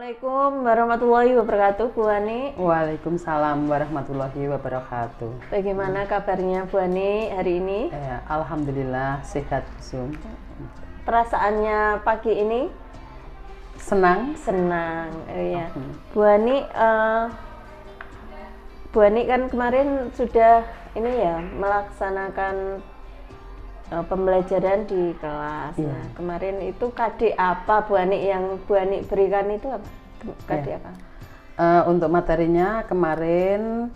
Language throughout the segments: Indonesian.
Assalamualaikum warahmatullahi wabarakatuh, Bu Ani. Waalaikumsalam warahmatullahi wabarakatuh. Bagaimana kabarnya Bu Ani hari ini? Alhamdulillah sehat, Sum. Perasaannya pagi ini? Senang. Senang, iya. Bu Ani kan kemarin sudah ini ya melaksanakan pembelajaran di kelas. Iya. Nah, kemarin itu KD apa Bu Ani yang Bu Ani berikan itu apa? KD Iya. apa? Untuk materinya kemarin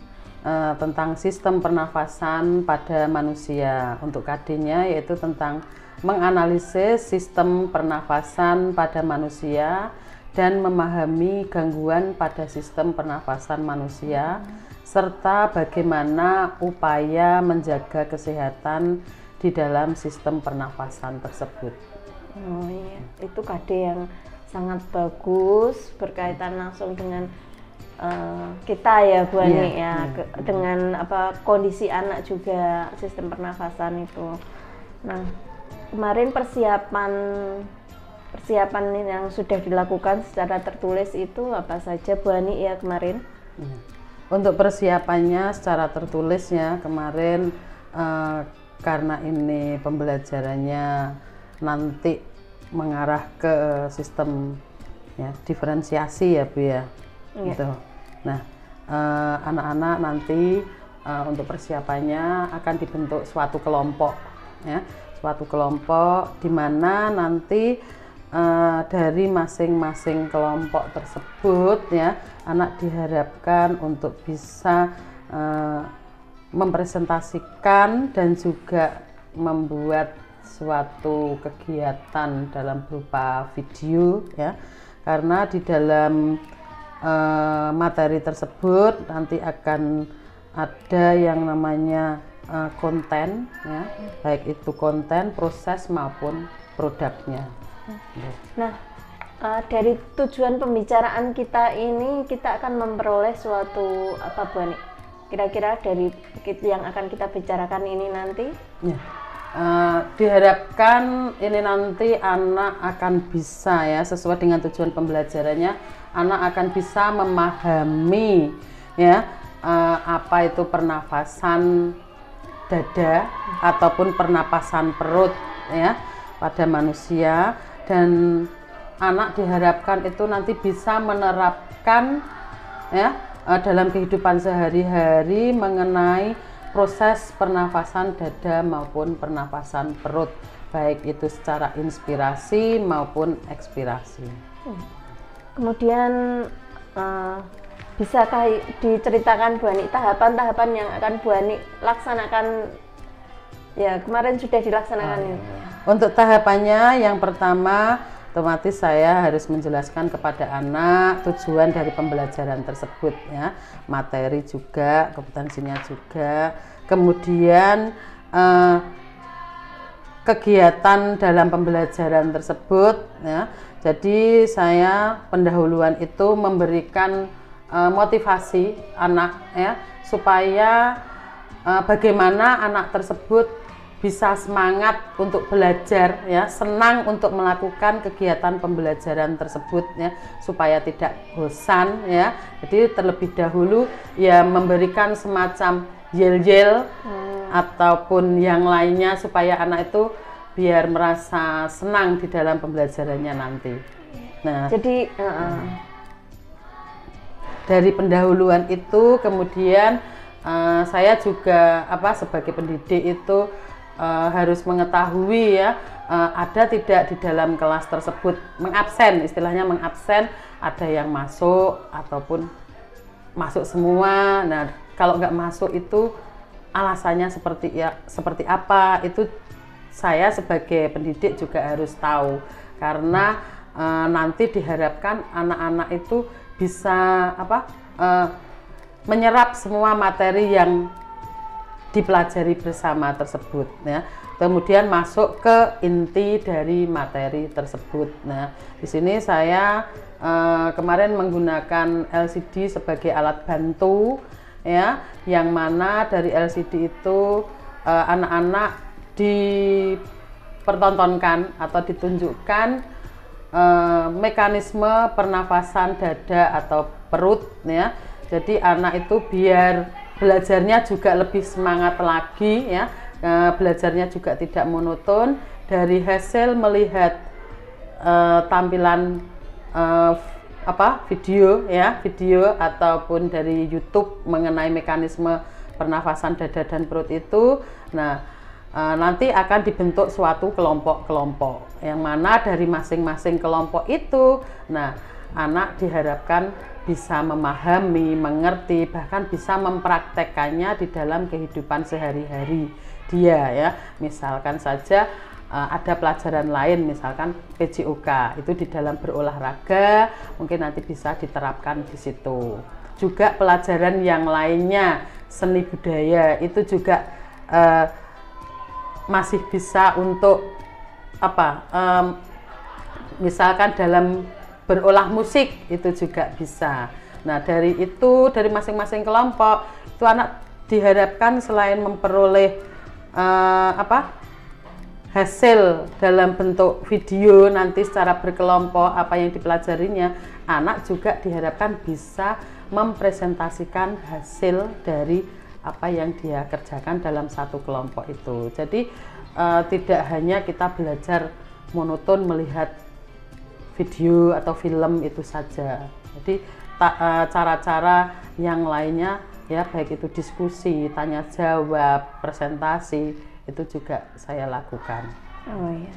tentang sistem pernafasan pada manusia. Untuk KD-nya yaitu tentang menganalisis sistem pernafasan pada manusia dan memahami gangguan pada sistem pernafasan manusia serta bagaimana upaya menjaga kesehatan di dalam sistem pernafasan tersebut. Oh iya, itu KD yang sangat bagus berkaitan langsung dengan kita ya Bu Ani ya, dengan kondisi anak juga sistem pernafasan itu. Nah, kemarin persiapan yang sudah dilakukan secara tertulis itu apa saja Bu Ani ya kemarin? Untuk persiapannya secara tertulisnya kemarin karena ini pembelajarannya nanti mengarah ke sistem ya diferensiasi ya Bu ya. Gitu. Nah, anak-anak nanti untuk persiapannya akan dibentuk suatu kelompok ya, suatu kelompok di mana nanti dari masing-masing kelompok tersebut ya anak diharapkan untuk bisa mempresentasikan dan juga membuat suatu kegiatan dalam berupa video ya, karena di dalam materi tersebut nanti akan ada yang namanya konten ya, baik itu konten, proses maupun produknya. Nah, dari tujuan pembicaraan kita ini kita akan memperoleh suatu apa Bu Ani? Kira-kira dari yang akan kita bicarakan ini nanti? Ya. Diharapkan ini nanti anak akan bisa ya sesuai dengan tujuan pembelajarannya, anak akan bisa memahami ya apa itu pernafasan dada ataupun pernapasan perut ya pada manusia, dan anak diharapkan itu nanti bisa menerapkan ya dalam kehidupan sehari-hari mengenai proses pernafasan dada maupun pernafasan perut, baik itu secara inspirasi maupun ekspirasi. Kemudian bisakah diceritakan Bu Ani tahapan-tahapan yang akan Bu Ani laksanakan ya kemarin sudah dilaksanakan ini? Untuk tahapannya yang pertama otomatis saya harus menjelaskan kepada anak tujuan dari pembelajaran tersebut ya, materi juga, kompetensinya juga, kemudian kegiatan dalam pembelajaran tersebut ya. Jadi saya pendahuluan itu memberikan motivasi anak ya, supaya bagaimana anak tersebut bisa semangat untuk belajar ya, senang untuk melakukan kegiatan pembelajaran tersebut ya, supaya tidak bosan ya. Jadi terlebih dahulu ya memberikan semacam yel-yel ataupun yang lainnya supaya anak itu biar merasa senang di dalam pembelajarannya nanti. Nah, jadi dari pendahuluan itu kemudian saya juga sebagai pendidik itu harus mengetahui ya ada tidak di dalam kelas tersebut mengabsen, istilahnya mengabsen, ada yang masuk ataupun masuk semua. Nah, kalau nggak masuk itu alasannya seperti apa, itu saya sebagai pendidik juga harus tahu, karena nanti diharapkan anak-anak itu bisa menyerap semua materi yang dipelajari bersama tersebut ya. Kemudian masuk ke inti dari materi tersebut. Nah, di sini saya kemarin menggunakan LCD sebagai alat bantu ya, yang mana dari LCD itu anak-anak dipertontonkan atau ditunjukkan mekanisme pernafasan dada atau perut ya. Jadi anak itu biar belajarnya juga lebih semangat lagi ya, belajarnya juga tidak monoton. Dari hasil melihat tampilan video ataupun dari YouTube mengenai mekanisme pernafasan dada dan perut itu, nah nanti akan dibentuk suatu kelompok-kelompok yang mana dari masing-masing kelompok itu, nah anak diharapkan bisa memahami, mengerti, bahkan bisa mempraktekkannya di dalam kehidupan sehari-hari dia ya. Misalkan saja ada pelajaran lain, misalkan PJOK itu di dalam berolahraga, mungkin nanti bisa diterapkan di situ. Juga pelajaran yang lainnya, seni budaya itu juga masih bisa untuk misalkan dalam berolah musik itu juga bisa. Nah dari masing-masing kelompok itu anak diharapkan selain memperoleh hasil dalam bentuk video nanti secara berkelompok apa yang dipelajarinya, anak juga diharapkan bisa mempresentasikan hasil dari apa yang dia kerjakan dalam satu kelompok itu. Jadi tidak hanya kita belajar monoton melihat video atau film itu saja. Jadi cara-cara yang lainnya ya, baik itu diskusi, tanya jawab, presentasi, itu juga saya lakukan. Oh iya.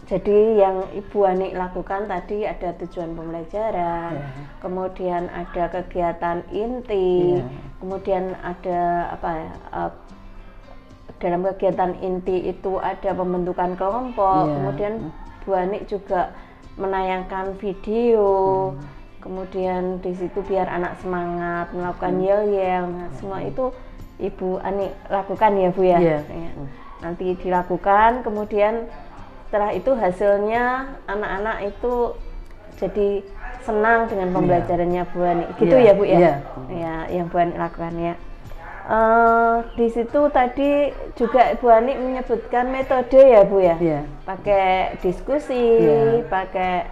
Jadi yang Ibu Ani lakukan tadi ada tujuan pembelajaran, kemudian ada kegiatan inti, kemudian ada dalam kegiatan inti itu ada pembentukan kelompok, kemudian Bu Ani juga menayangkan video, kemudian di situ biar anak semangat melakukan yel-yel. Nah, semua itu Ibu Ani lakukan ya Bu ya? Ya. Nanti dilakukan, kemudian setelah itu hasilnya anak-anak itu jadi senang dengan pembelajarannya Bu Ani. Gitu ya Bu ya? Ya, yang Bu Ani lakukan ya. Di situ tadi juga Bu Ani menyebutkan metode ya Bu ya? Pakai diskusi, pakai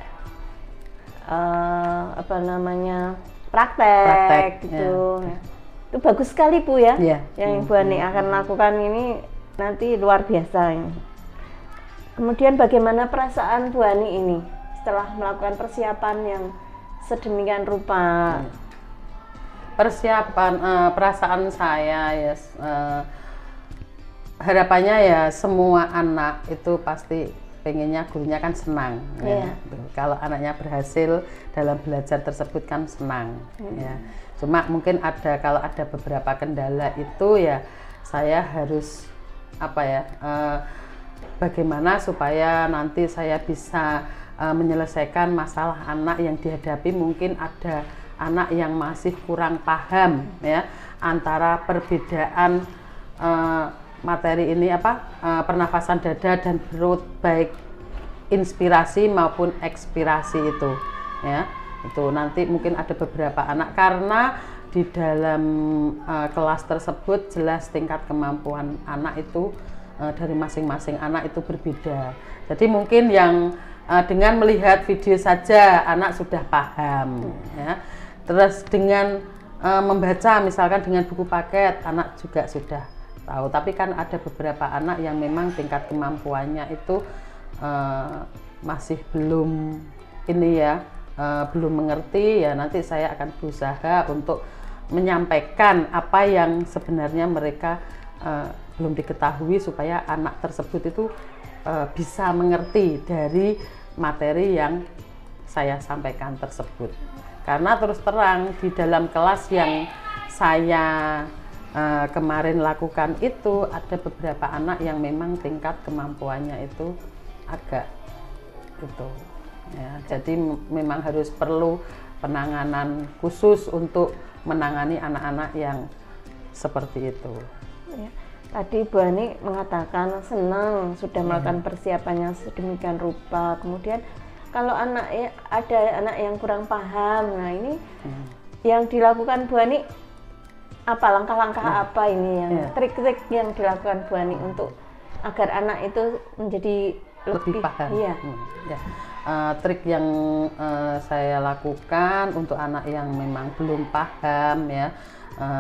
praktek gitu. Itu bagus sekali Bu ya. Yang Bu Ani akan lakukan ini nanti luar biasa ini. Kemudian bagaimana perasaan Bu Ani ini setelah melakukan persiapan yang sedemikian rupa? Perasaan saya ya, harapannya ya semua anak itu pasti pengennya gurunya kan senang ya. Kalau anaknya berhasil dalam belajar tersebut kan senang ya. Cuma mungkin kalau ada beberapa kendala itu ya saya harus bagaimana supaya nanti saya bisa menyelesaikan masalah anak yang dihadapi. Mungkin ada anak yang masih kurang paham ya antara perbedaan materi ini pernafasan dada dan perut, baik inspirasi maupun ekspirasi itu ya. Itu nanti mungkin ada beberapa anak, karena di dalam kelas tersebut jelas tingkat kemampuan anak itu dari masing-masing anak itu berbeda. Jadi mungkin yang dengan melihat video saja anak sudah paham ya. Terus dengan membaca misalkan dengan buku paket anak juga sudah tahu. Tapi kan ada beberapa anak yang memang tingkat kemampuannya itu masih belum belum mengerti ya. Nanti saya akan berusaha untuk menyampaikan apa yang sebenarnya mereka belum diketahui supaya anak tersebut itu bisa mengerti dari materi yang saya sampaikan tersebut. Karena terus terang di dalam kelas yang saya kemarin lakukan itu ada beberapa anak yang memang tingkat kemampuannya itu agak itu ya. Jadi memang harus perlu penanganan khusus untuk menangani anak-anak yang seperti itu ya. Tadi Bu Ani mengatakan senang sudah melakukan persiapannya sedemikian rupa. Kemudian kalau ada anak yang kurang paham, nah ini yang dilakukan Bu Ani apa, langkah-langkah apa ini yang trik-trik yang dilakukan Bu Ani untuk agar anak itu menjadi lebih paham. Iya. Ya. Trik yang saya lakukan untuk anak yang memang belum paham ya,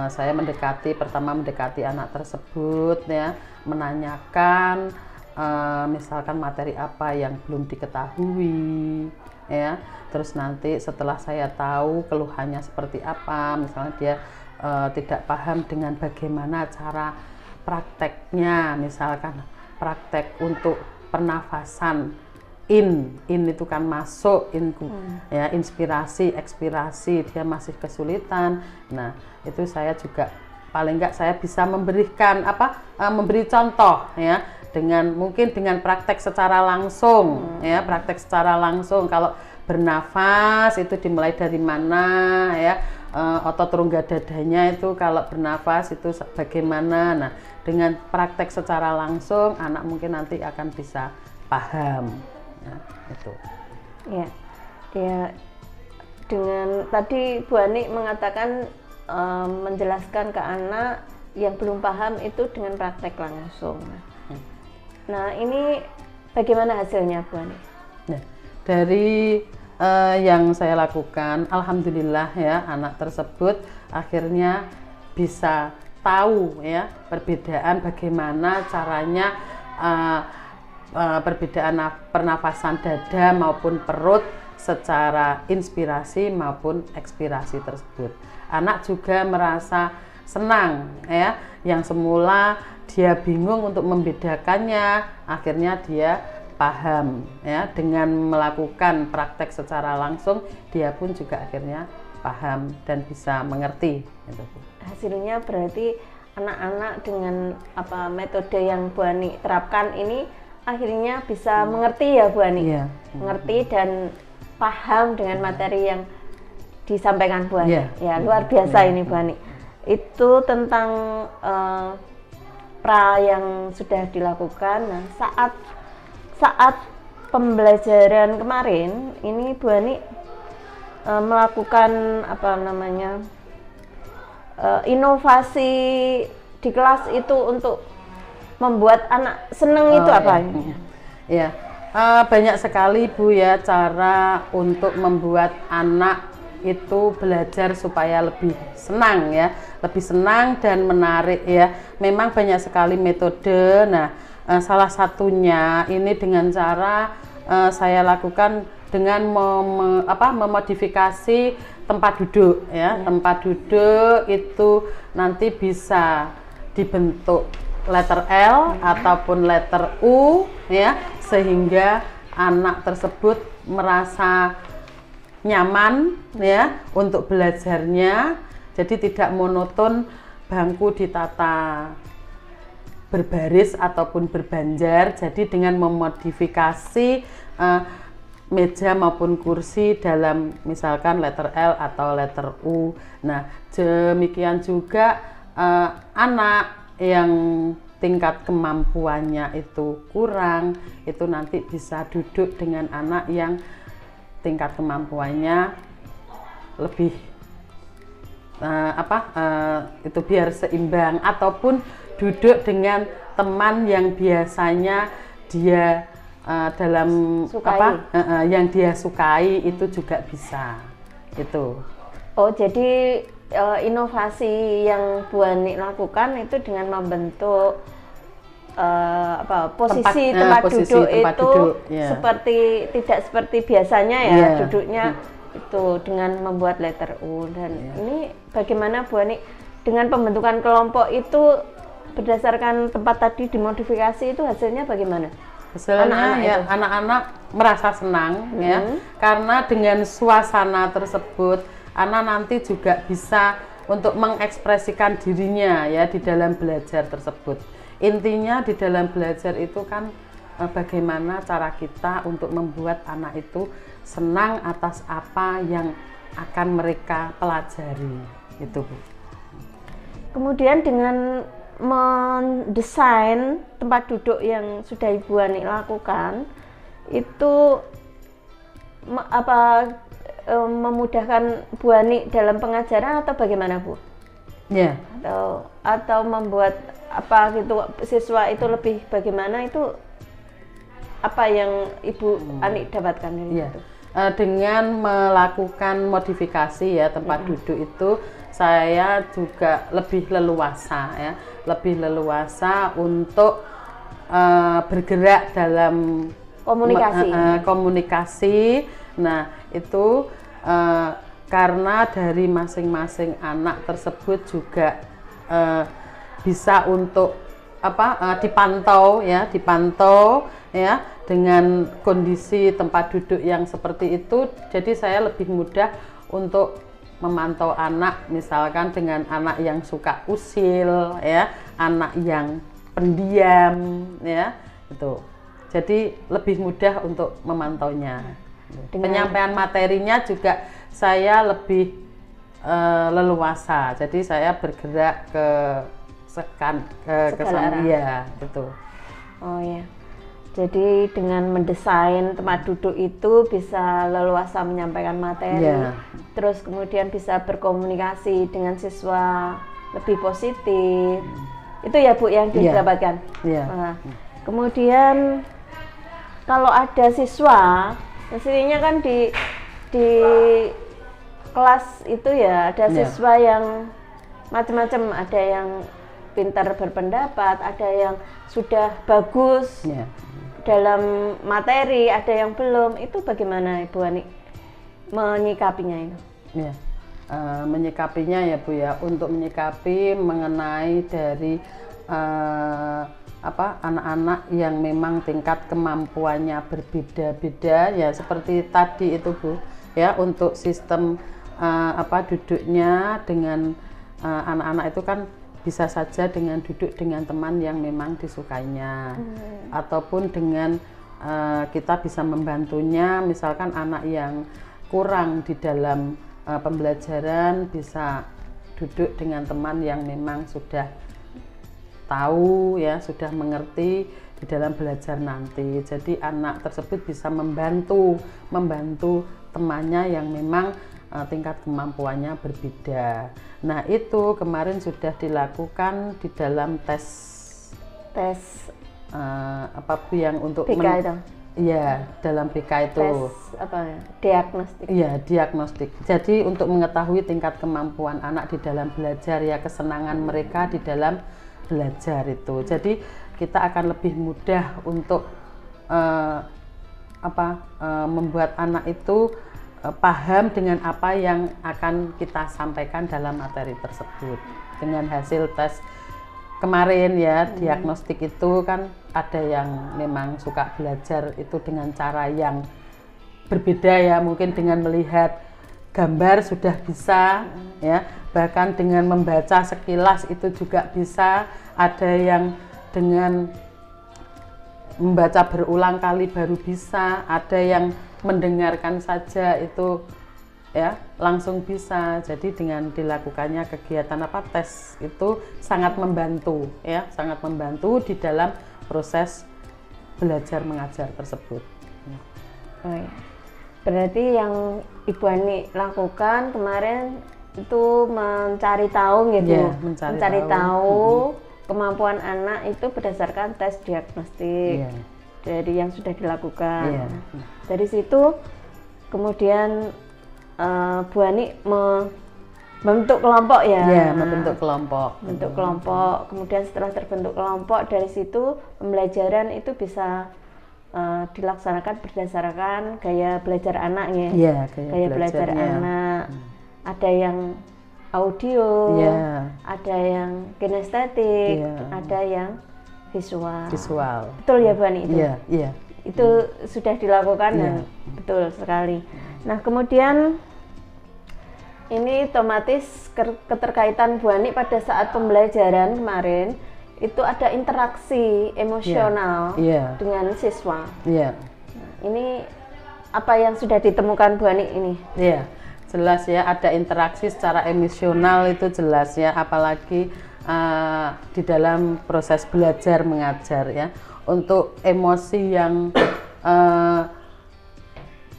saya pertama mendekati anak tersebut ya, menanyakan misalkan materi apa yang belum diketahui ya, terus nanti setelah saya tahu keluhannya seperti apa, misalnya dia tidak paham dengan bagaimana cara prakteknya, misalkan praktek untuk pernafasan in itu kan masuk ya, inspirasi ekspirasi dia masih kesulitan. Nah itu saya juga paling enggak saya bisa memberikan memberi contoh ya, mungkin dengan praktek secara langsung ya, praktek secara langsung. Kalau bernafas itu dimulai dari mana ya, otot rongga dadanya itu kalau bernafas itu bagaimana. Nah dengan praktek secara langsung anak mungkin nanti akan bisa paham ya, itu ya. Dia dengan tadi Bu Ani mengatakan menjelaskan ke anak yang belum paham itu dengan praktek langsung. Nah ini bagaimana hasilnya Bu Ani? Nah, dari yang saya lakukan, alhamdulillah ya, anak tersebut akhirnya bisa tahu ya perbedaan bagaimana caranya perbedaan pernafasan dada maupun perut secara inspirasi maupun ekspirasi tersebut. Anak juga merasa senang ya, yang semula dia bingung untuk membedakannya, akhirnya dia paham ya, dengan melakukan praktek secara langsung dia pun juga akhirnya paham dan bisa mengerti gitu. Hasilnya berarti anak-anak dengan metode yang Bu Ani terapkan ini akhirnya bisa mengerti ya Bu Ani, mengerti dan paham dengan materi yang disampaikan Bu Ani. Ya luar biasa ini Bu Ani. Itu tentang pra yang sudah dilakukan. Nah saat pembelajaran kemarin ini Bu Ani melakukan inovasi di kelas itu untuk membuat anak seneng itu apa? Ya, banyak sekali Bu ya cara untuk membuat anak itu belajar supaya lebih senang ya, lebih senang dan menarik ya. Memang banyak sekali metode. Nah, salah satunya ini dengan cara saya lakukan dengan memodifikasi tempat duduk ya. Tempat duduk itu nanti bisa dibentuk letter L ataupun letter U ya, sehingga anak tersebut merasa nyaman ya untuk belajarnya. Jadi tidak monoton bangku ditata berbaris ataupun berbanjar. Jadi dengan memodifikasi meja maupun kursi dalam misalkan letter L atau letter U. Nah demikian juga anak yang tingkat kemampuannya itu kurang, itu nanti bisa duduk dengan anak yang tingkat kemampuannya lebih itu biar seimbang, ataupun duduk dengan teman yang biasanya dia dalam yang dia sukai itu juga bisa itu. Oh jadi inovasi yang Bu Ani lakukan itu dengan membentuk posisi tempat duduk itu seperti tidak seperti biasanya ya, duduknya itu dengan membuat letter U. Dan ini bagaimana Bu Ani dengan pembentukan kelompok itu berdasarkan tempat tadi dimodifikasi itu hasilnya bagaimana? Hasilnya anak-anak merasa senang ya, karena dengan suasana tersebut anak nanti juga bisa untuk mengekspresikan dirinya ya di dalam belajar tersebut. Intinya di dalam belajar itu kan bagaimana cara kita untuk membuat anak itu senang atas apa yang akan mereka pelajari itu Bu. Kemudian dengan mendesain tempat duduk yang sudah Ibu Ani lakukan itu memudahkan Bu Ani dalam pengajaran atau bagaimana Bu? Ya. Atau membuat siswa itu lebih bagaimana itu apa yang Ibu Ani dapatkan dari Iya. itu? Dengan melakukan modifikasi ya tempat duduk itu, saya juga lebih leluasa ya, lebih leluasa untuk bergerak dalam Komunikasi. komunikasi. Nah itu karena dari masing-masing anak tersebut juga bisa untuk dipantau ya dengan kondisi tempat duduk yang seperti itu. Jadi saya lebih mudah untuk memantau anak, misalkan dengan anak yang suka usil ya, anak yang pendiam ya, itu. Jadi lebih mudah untuk memantaunya. Penyampaian materinya juga saya lebih leluasa. Jadi saya bergerak ke sana, ya, betul. Oh ya. Jadi dengan mendesain tempat duduk itu bisa leluasa menyampaikan materi, terus kemudian bisa berkomunikasi dengan siswa lebih positif. Itu ya Bu yang didapatkan. Nah, kemudian kalau ada siswa, pastinya kan di kelas itu ya ada siswa yang macam-macam, ada yang pintar berpendapat, ada yang sudah bagus dalam materi, ada yang belum. Itu bagaimana Ibu Ani menyikapinya itu? Ya, menyikapinya ya Bu ya, untuk menyikapi mengenai dari anak-anak yang memang tingkat kemampuannya berbeda-beda ya, seperti tadi itu Bu ya, untuk sistem duduknya dengan anak-anak itu kan bisa saja dengan duduk dengan teman yang memang disukainya, ataupun dengan kita bisa membantunya, misalkan anak yang kurang di dalam pembelajaran bisa duduk dengan teman yang memang sudah tahu ya, sudah mengerti di dalam belajar nanti. Jadi anak tersebut bisa membantu temannya yang memang tingkat kemampuannya berbeda. Nah itu kemarin sudah dilakukan di dalam tes yang untuk BK itu? Iya, dalam BK itu. Tes diagnostik. Iya, diagnostik. Jadi untuk mengetahui tingkat kemampuan anak di dalam belajar ya, kesenangan mereka di dalam belajar itu. Jadi kita akan lebih mudah untuk membuat anak itu paham dengan apa yang akan kita sampaikan dalam materi tersebut. Dengan hasil tes kemarin ya, diagnostik itu kan ada yang memang suka belajar itu dengan cara yang berbeda ya, mungkin dengan melihat gambar sudah bisa ya, bahkan dengan membaca sekilas itu juga bisa. Ada yang dengan membaca berulang kali baru bisa, ada yang mendengarkan saja itu ya langsung bisa. Jadi dengan dilakukannya kegiatan tes itu sangat membantu ya, sangat membantu di dalam proses belajar mengajar tersebut. Oh ya. Berarti yang Ibu Ani lakukan kemarin itu mencari tahu gitu, ya, mencari tahu kemampuan anak itu berdasarkan tes diagnostik dari yang sudah dilakukan. Dari situ kemudian Bu Ani membentuk kelompok ya. Membentuk kelompok. Kemudian setelah terbentuk kelompok, dari situ pembelajaran itu bisa dilaksanakan berdasarkan gaya belajar anaknya. Gaya belajar anak. Ada yang audio, ada yang kinestetik, ada yang visual. Betul ya Bu Ani itu? Itu sudah dilakukan dan betul sekali. Nah kemudian ini otomatis keterkaitan Bu Ani pada saat pembelajaran kemarin itu ada interaksi emosional dengan siswa. Nah, ini apa yang sudah ditemukan Bu Ani ini? Jelas ya, ada interaksi secara emosional itu jelas ya, apalagi di dalam proses belajar mengajar ya, untuk emosi yang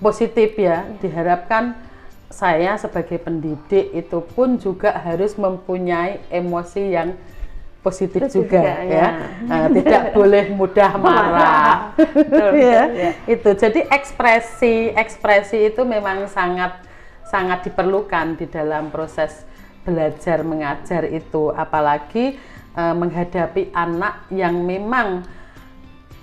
positif ya, diharapkan saya sebagai pendidik itu pun juga harus mempunyai emosi yang positif Itu juga, ya. Tidak boleh mudah marah. Betul, Ya, ya. itu jadi ekspresi itu memang sangat diperlukan di dalam proses belajar mengajar itu, apalagi menghadapi anak yang memang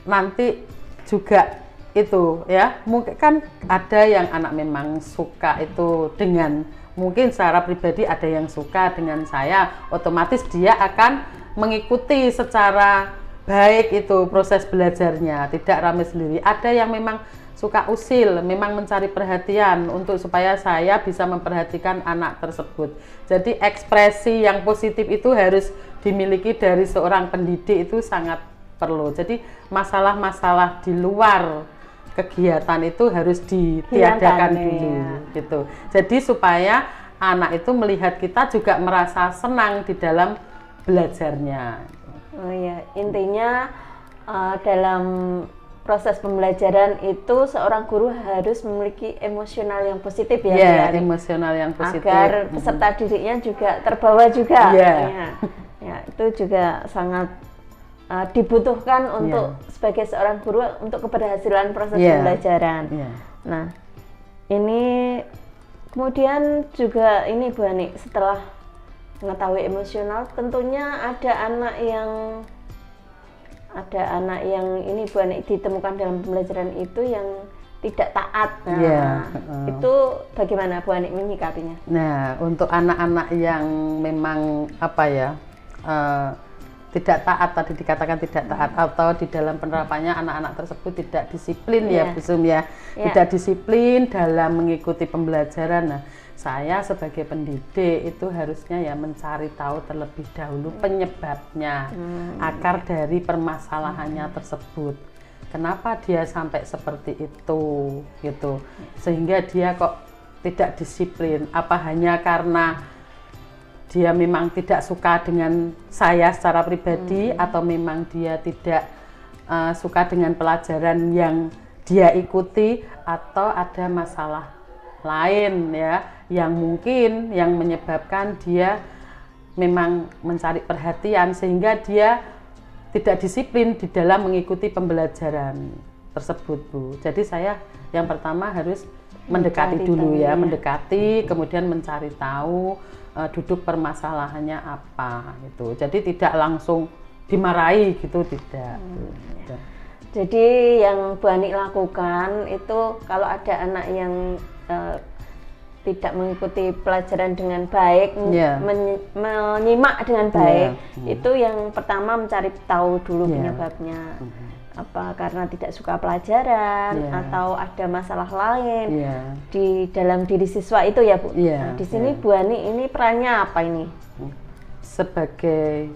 nanti juga itu ya, mungkin kan ada yang anak memang suka itu dengan, mungkin secara pribadi ada yang suka dengan saya, otomatis dia akan mengikuti secara baik itu proses belajarnya, tidak rame sendiri. Ada yang memang suka usil, memang mencari perhatian untuk supaya saya bisa memperhatikan anak tersebut. Jadi ekspresi yang positif itu harus dimiliki dari seorang pendidik, itu sangat perlu. Jadi masalah-masalah di luar kegiatan itu harus ditiadakan dulu, gitu. Jadi supaya anak itu melihat kita juga merasa senang di dalam belajarnya. Oh ya, intinya dalam proses pembelajaran itu seorang guru harus memiliki emosional yang positif ya, Ya, emosional yang positif. Agar peserta didiknya juga terbawa juga. Ya, itu juga sangat dibutuhkan untuk sebagai seorang guru untuk keberhasilan proses pembelajaran. Nah, ini kemudian juga ini Bu Ani, setelah mengetahui emosional, tentunya ada anak yang ini Bu Ani ditemukan dalam pembelajaran itu yang tidak taat. Nah, itu bagaimana Bu Ani menyikapinya? Nah, untuk anak-anak yang memang apa ya, tidak taat, tadi dikatakan tidak taat, atau di dalam penerapannya anak-anak tersebut tidak disiplin ya Bu Sum ya, tidak disiplin dalam mengikuti pembelajaran. Nah, saya sebagai pendidik itu harusnya ya mencari tahu terlebih dahulu penyebabnya, akar dari permasalahannya tersebut. Kenapa dia sampai seperti itu, gitu, sehingga dia kok tidak disiplin? Apa hanya karena dia memang tidak suka dengan saya secara pribadi, atau memang dia tidak suka dengan pelajaran yang dia ikuti, atau ada masalah lain ya yang mungkin yang menyebabkan dia memang mencari perhatian sehingga dia tidak disiplin di dalam mengikuti pembelajaran tersebut, Bu. Jadi saya yang pertama harus mendekati dulu ya, mendekati, kemudian mencari tahu duduk permasalahannya apa gitu. Jadi tidak langsung dimarahi gitu, tidak. Jadi yang Bu Ani lakukan itu kalau ada anak yang tidak mengikuti pelajaran dengan baik, menyimak dengan baik, itu yang pertama mencari tahu dulu penyebabnya. Apa karena tidak suka pelajaran atau ada masalah lain di dalam diri siswa itu ya Bu. Nah, di sini Bu Ani ini perannya apa ini? Sebagai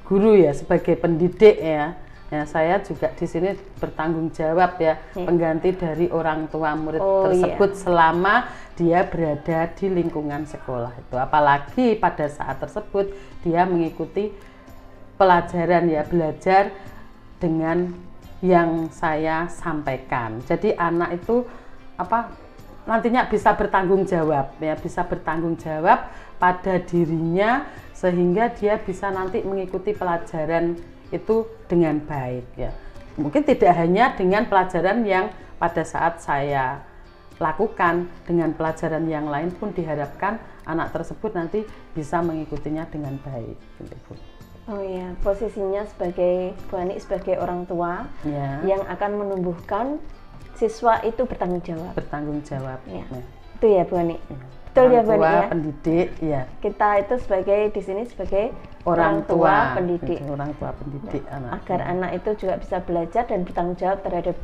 guru ya, sebagai pendidik ya. Ya, saya juga di sini bertanggung jawab ya, pengganti dari orang tua murid tersebut selama dia berada di lingkungan sekolah itu. Apalagi pada saat tersebut dia mengikuti pelajaran ya, belajar dengan yang saya sampaikan. Jadi anak itu apa nantinya bisa bertanggung jawab ya, bisa bertanggung jawab pada dirinya sehingga dia bisa nanti mengikuti pelajaran itu dengan baik ya. Mungkin tidak hanya dengan pelajaran yang pada saat saya lakukan, dengan pelajaran yang lain pun diharapkan anak tersebut nanti bisa mengikutinya dengan baik gitu, Bu. Oh iya, posisinya sebagai Bu Ani sebagai orang tua yang akan menumbuhkan siswa itu bertanggung jawab. Bertanggung jawab. Ya. Itu ya Bu Ani. Betul ya Bu Ani ya. Pendidik ya. Kita itu sebagai di sini sebagai orang tua pendidik. Orang tua pendidik anak. Agar anak itu juga bisa belajar dan bertanggung jawab terhadap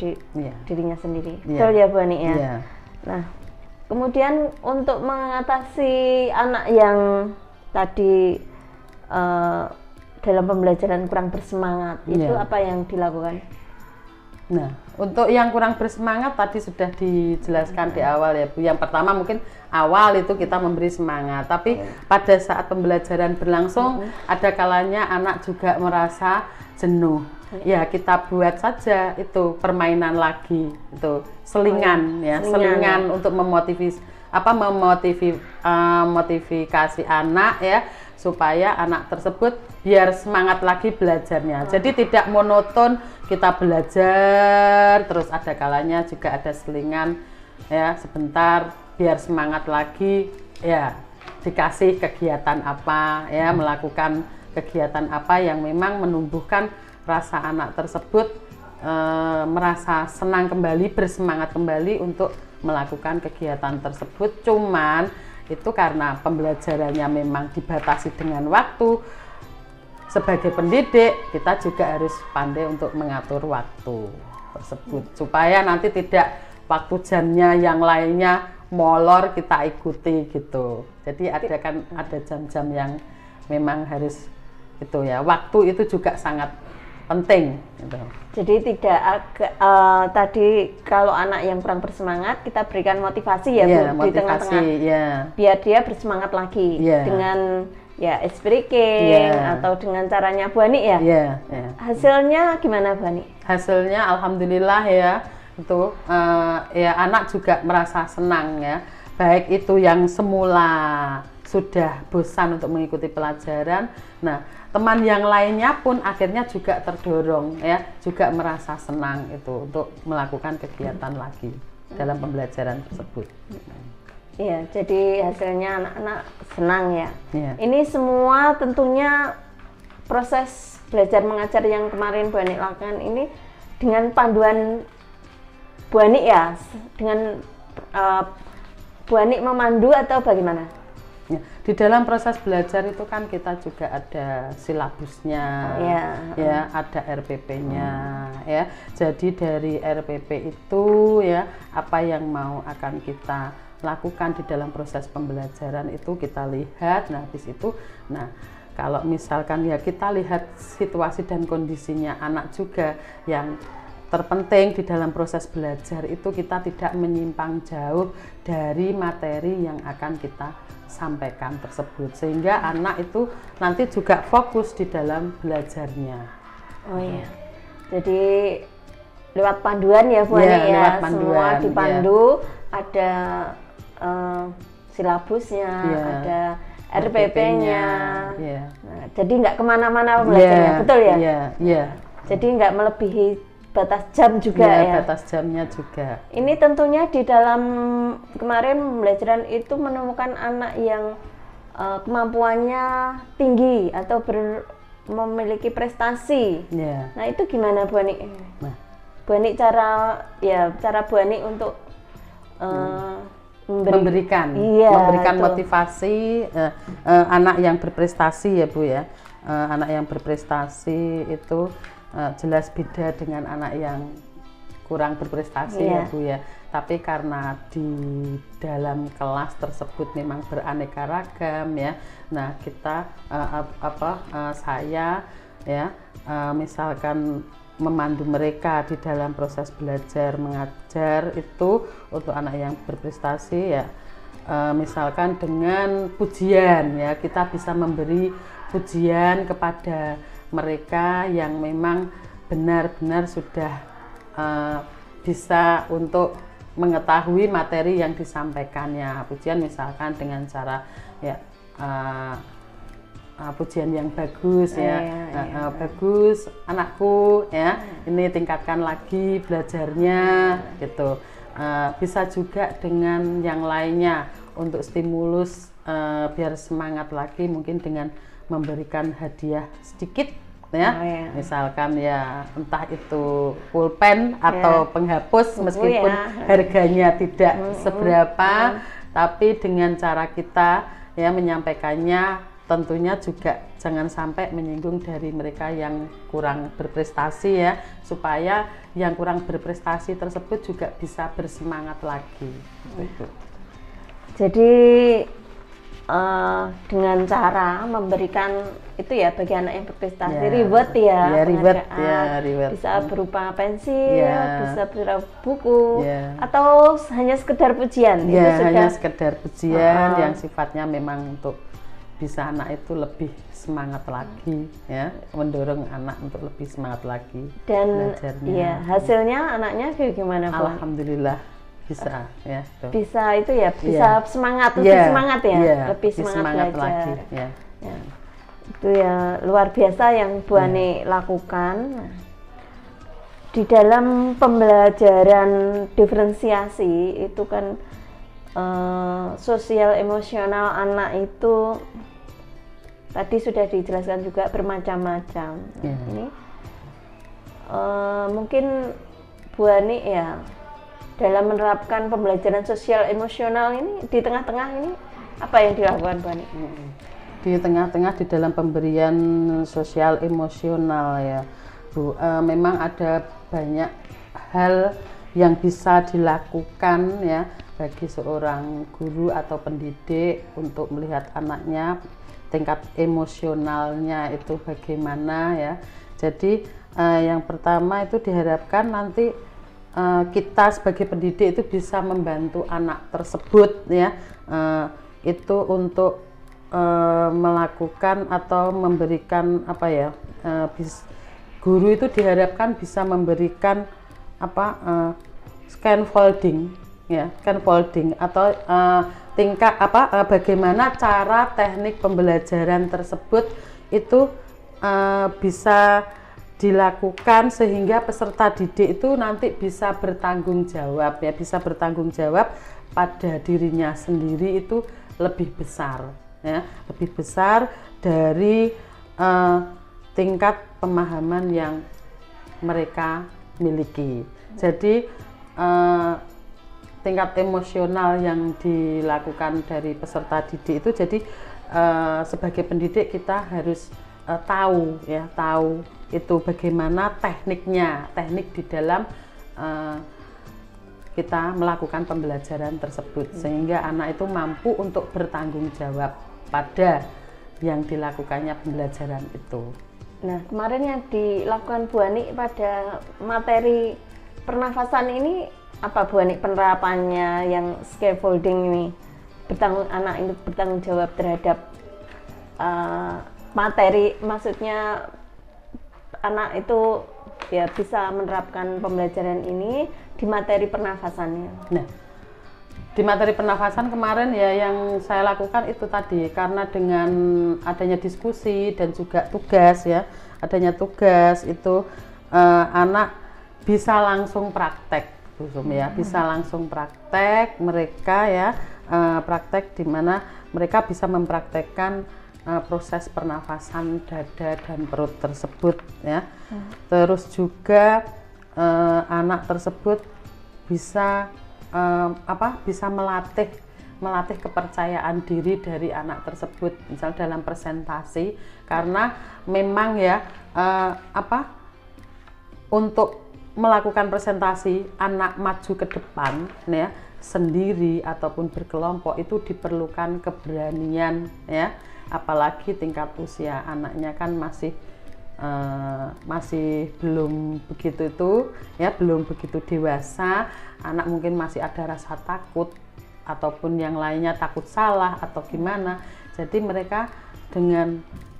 dirinya sendiri. Betul ya Bu Ani ya. Nah, kemudian untuk mengatasi anak yang tadi dalam pembelajaran kurang bersemangat, itu apa yang dilakukan? Nah, untuk yang kurang bersemangat tadi sudah dijelaskan di awal ya Bu. Yang pertama mungkin awal itu kita memberi semangat, tapi pada saat pembelajaran berlangsung ada kalanya anak juga merasa jenuh. Ya kita buat saja itu permainan lagi, itu selingan selingan untuk memotivasi anak ya, supaya anak tersebut biar semangat lagi belajarnya. Jadi tidak monoton kita belajar terus, ada kalanya juga ada selingan ya sebentar biar semangat lagi ya, dikasih kegiatan apa ya, melakukan kegiatan apa yang memang menumbuhkan rasa anak tersebut merasa senang kembali, bersemangat kembali untuk melakukan kegiatan tersebut. Cuman itu karena pembelajarannya memang dibatasi dengan waktu. Sebagai pendidik kita juga harus pandai untuk mengatur waktu tersebut supaya nanti tidak waktu jamnya yang lainnya molor kita ikuti gitu. Jadi ada jam-jam yang memang harus itu ya, waktu itu juga sangat penting gitu. Jadi tidak tadi kalau anak yang kurang bersemangat kita berikan motivasi ya, Bu, motivasi, di tengah-tengah biar dia bersemangat lagi dengan ya ice breaking atau dengan caranya Bu Ani ya. Hasilnya gimana Bu Ani? Hasilnya alhamdulillah ya, itu ya anak juga merasa senang ya, baik itu yang semula sudah bosan untuk mengikuti pelajaran, nah teman yang lainnya pun akhirnya juga terdorong ya, juga merasa senang itu untuk melakukan kegiatan lagi dalam pembelajaran tersebut. Iya, jadi hasilnya anak-anak senang ya. Ini semua tentunya proses belajar mengajar yang kemarin Bu Ani lakukan ini dengan panduan Bu Ani ya, dengan Bu Ani memandu atau bagaimana? Ya, di dalam proses belajar itu kan kita juga ada silabusnya, ya ada RPP-nya, ya. Jadi dari RPP itu ya apa yang mau akan kita lakukan di dalam proses pembelajaran itu kita lihat. Nah, habis itu, nah kalau misalkan ya kita lihat situasi dan kondisinya anak juga, yang terpenting di dalam proses belajar itu kita tidak menyimpang jauh dari materi yang akan kita sampaikan tersebut, sehingga anak itu nanti juga fokus di dalam belajarnya. Oh iya, jadi lewat panduan ya Bu Ani ya, lewat panduan, semua dipandu, ada silabusnya, ada RPP-nya. Nah, jadi nggak kemana-mana belajarnya, betul ya? Jadi nggak melebihi batas jam juga ya? Batas jamnya juga. Ini tentunya di dalam kemarin pembelajaran itu menemukan anak yang kemampuannya tinggi atau memiliki prestasi. Nah itu gimana Bu Ani? Bu Ani cara Bu Ani untuk memberikan motivasi anak yang berprestasi ya Bu ya. Anak yang berprestasi itu jelas beda dengan anak yang kurang berprestasi ya Bu ya. Tapi karena di dalam kelas tersebut memang beraneka ragam ya. Nah kita saya ya misalkan memandu mereka di dalam proses belajar mengajar itu untuk anak yang berprestasi ya, misalkan dengan pujian ya, kita bisa memberi pujian kepada mereka yang memang benar-benar sudah bisa untuk mengetahui materi yang disampaikannya. Pujian misalkan dengan cara ya pujian yang bagus bagus anakku ya, ini tingkatkan lagi belajarnya gitu. Bisa juga dengan yang lainnya untuk stimulus biar semangat lagi, mungkin dengan memberikan hadiah sedikit ya, misalkan ya entah itu pulpen atau penghapus, meskipun harganya tidak seberapa, tapi dengan cara kita ya menyampaikannya tentunya juga jangan sampai menyinggung dari mereka yang kurang berprestasi ya, supaya yang kurang berprestasi tersebut juga bisa bersemangat lagi gitu. Jadi dengan cara memberikan itu ya bagi anak yang berprestasi reward ya, reward bisa berupa pensil, bisa berupa buku, atau hanya sekedar pujian. Itu hanya sekedar pujian yang sifatnya memang untuk bisa anak itu lebih semangat lagi ya, mendorong anak untuk lebih semangat lagi dan belajarnya. Hasilnya anaknya kayak gimana Bu? Alhamdulillah bisa ya. Bisa itu ya, bisa semangat, lebih semangat ya, lebih semangat belajar. Lagi, ya. Itu ya luar biasa yang Bu Ani lakukan. Di dalam pembelajaran diferensiasi itu kan sosial emosional anak itu tadi sudah dijelaskan juga bermacam-macam. Ini mungkin Bu Ani ya dalam menerapkan pembelajaran sosial emosional ini di tengah-tengah ini apa yang dilakukan Bu Ani? Di tengah-tengah di dalam pemberian sosial emosional ya Bu, memang ada banyak hal yang bisa dilakukan ya bagi seorang guru atau pendidik untuk melihat anaknya tingkat emosionalnya itu bagaimana ya. Jadi yang pertama itu diharapkan nanti kita sebagai pendidik itu bisa membantu anak tersebut ya, itu untuk melakukan atau memberikan apa ya, guru itu diharapkan bisa memberikan scaffolding ya, scaffolding atau tingkat bagaimana cara teknik pembelajaran tersebut itu bisa dilakukan sehingga peserta didik itu nanti bisa bertanggung jawab ya, bisa bertanggung jawab pada dirinya sendiri itu lebih besar ya, lebih besar dari tingkat pemahaman yang mereka miliki. Jadi tingkat emosional yang dilakukan dari peserta didik itu jadi sebagai pendidik kita harus tahu ya, tahu itu bagaimana tekniknya, teknik di dalam kita melakukan pembelajaran tersebut sehingga anak itu mampu untuk bertanggung jawab pada yang dilakukannya pembelajaran itu. Nah, kemarin yang dilakukan Bu Ani pada materi pernafasan ini apa Bu Ani penerapannya yang scaffolding ini, anak ini bertanggung jawab terhadap materi, maksudnya anak itu ya bisa menerapkan pembelajaran ini di materi pernafasannya. Nah, di materi pernafasan kemarin ya yang saya lakukan itu tadi, karena dengan adanya diskusi dan juga tugas ya, adanya tugas itu anak bisa langsung praktek, ya, bisa langsung praktek mereka ya, praktek di mana mereka bisa mempraktekkan proses pernafasan dada dan perut tersebut ya. Terus juga anak tersebut bisa bisa melatih kepercayaan diri dari anak tersebut, misal dalam presentasi, karena memang ya untuk melakukan presentasi anak maju ke depan ya sendiri ataupun berkelompok itu diperlukan keberanian ya, apalagi tingkat usia anaknya kan masih belum begitu itu ya, belum begitu dewasa, anak mungkin masih ada rasa takut ataupun yang lainnya, takut salah atau gimana. Jadi mereka dengan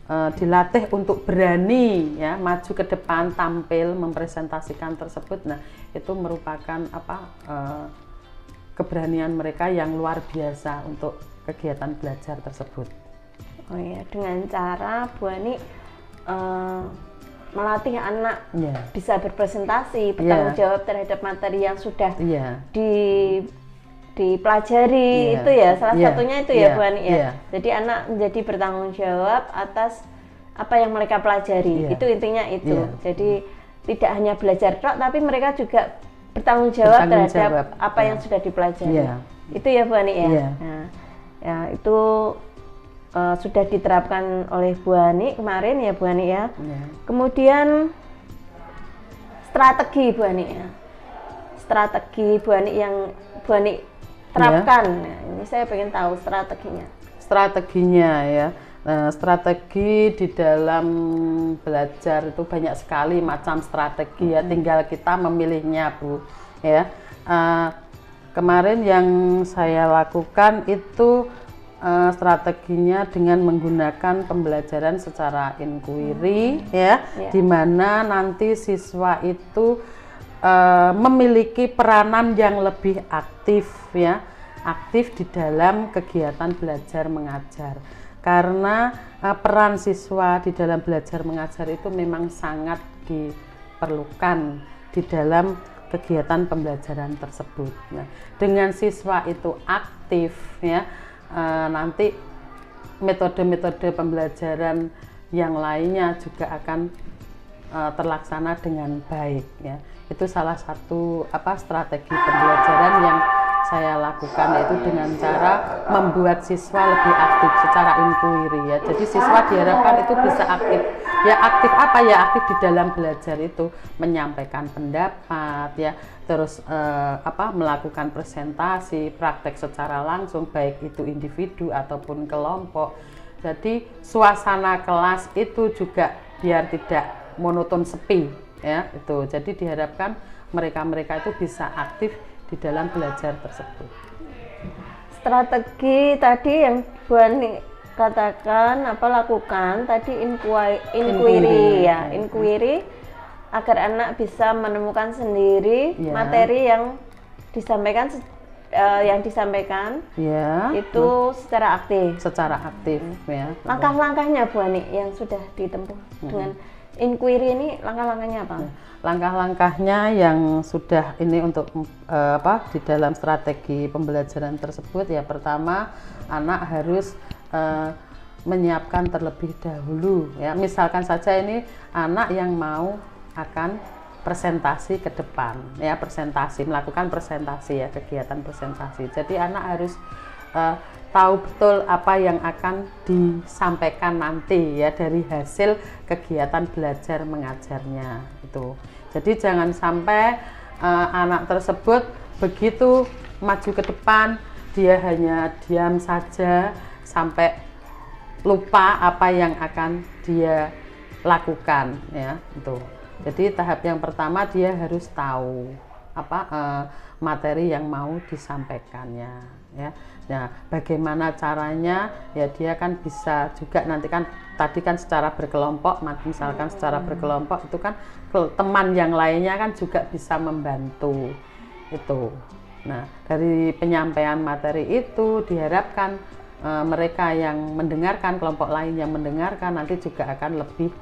dilatih untuk berani ya maju ke depan, tampil mempresentasikan tersebut. Nah, itu merupakan keberanian mereka yang luar biasa untuk kegiatan belajar tersebut. Oh ya, dengan cara Bu Ani melatih anak bisa berpresentasi, bertanggung jawab terhadap materi yang sudah dipelajari itu ya, salah satunya itu ya Bu Ani ya. Jadi anak menjadi bertanggung jawab atas apa yang mereka pelajari, itu intinya itu. Jadi tidak hanya belajar tok, tapi mereka juga bertanggung jawab terhadap apa yang sudah dipelajari. Itu ya Bu Ani ya. Nah, ya itu sudah diterapkan oleh Bu Ani kemarin ya Bu Ani ya. Kemudian strategi Bu Ani ya. Strategi Bu Ani yang Bu Ani terapkan. Nah, ini saya pengen tahu strateginya. Strateginya ya. Nah, strategi di dalam belajar itu banyak sekali macam strategi ya, tinggal kita memilihnya Bu ya. Kemarin yang saya lakukan itu strateginya dengan menggunakan pembelajaran secara inquiry ya, di mana nanti siswa itu memiliki peranan yang lebih aktif ya, aktif di dalam kegiatan belajar mengajar. Karena peran siswa di dalam belajar mengajar itu memang sangat diperlukan di dalam kegiatan pembelajaran tersebut. Nah, dengan siswa itu aktif ya, nanti metode-metode pembelajaran yang lainnya juga akan terlaksana dengan baik ya. Itu salah satu strategi pembelajaran yang saya lakukan, yaitu dengan cara membuat siswa lebih aktif secara inquiry ya. Jadi siswa diharapkan itu bisa aktif. Ya aktif apa ya? Aktif di dalam belajar itu menyampaikan pendapat ya, terus melakukan presentasi, praktek secara langsung baik itu individu ataupun kelompok. Jadi suasana kelas itu juga biar tidak monoton sepi ya itu. Jadi diharapkan mereka itu bisa aktif di dalam belajar tersebut. Strategi tadi yang Bu Ani katakan lakukan tadi inquiry ya, inquiry agar anak bisa menemukan sendiri materi yang disampaikan itu secara aktif ya. Langkah-langkahnya Bu Ani yang sudah ditempuh dengan inquiry ini, langkah-langkahnya apa? Langkah-langkahnya yang sudah ini untuk di dalam strategi pembelajaran tersebut ya, pertama anak harus menyiapkan terlebih dahulu ya. Misalkan saja ini anak yang mau akan presentasi ke depan ya, melakukan presentasi ya, kegiatan presentasi. Jadi anak harus tahu betul apa yang akan disampaikan nanti ya dari hasil kegiatan belajar mengajarnya itu. Jadi jangan sampai anak tersebut begitu maju ke depan dia hanya diam saja sampai lupa apa yang akan dia lakukan ya itu. Jadi tahap yang pertama dia harus tahu materi yang mau disampaikannya ya. Nah, bagaimana caranya ya, dia kan bisa juga nanti kan tadi kan secara berkelompok, misalkan secara berkelompok itu kan teman yang lainnya kan juga bisa membantu itu. Nah, dari penyampaian materi itu diharapkan mereka yang mendengarkan, kelompok lain yang mendengarkan nanti juga akan lebih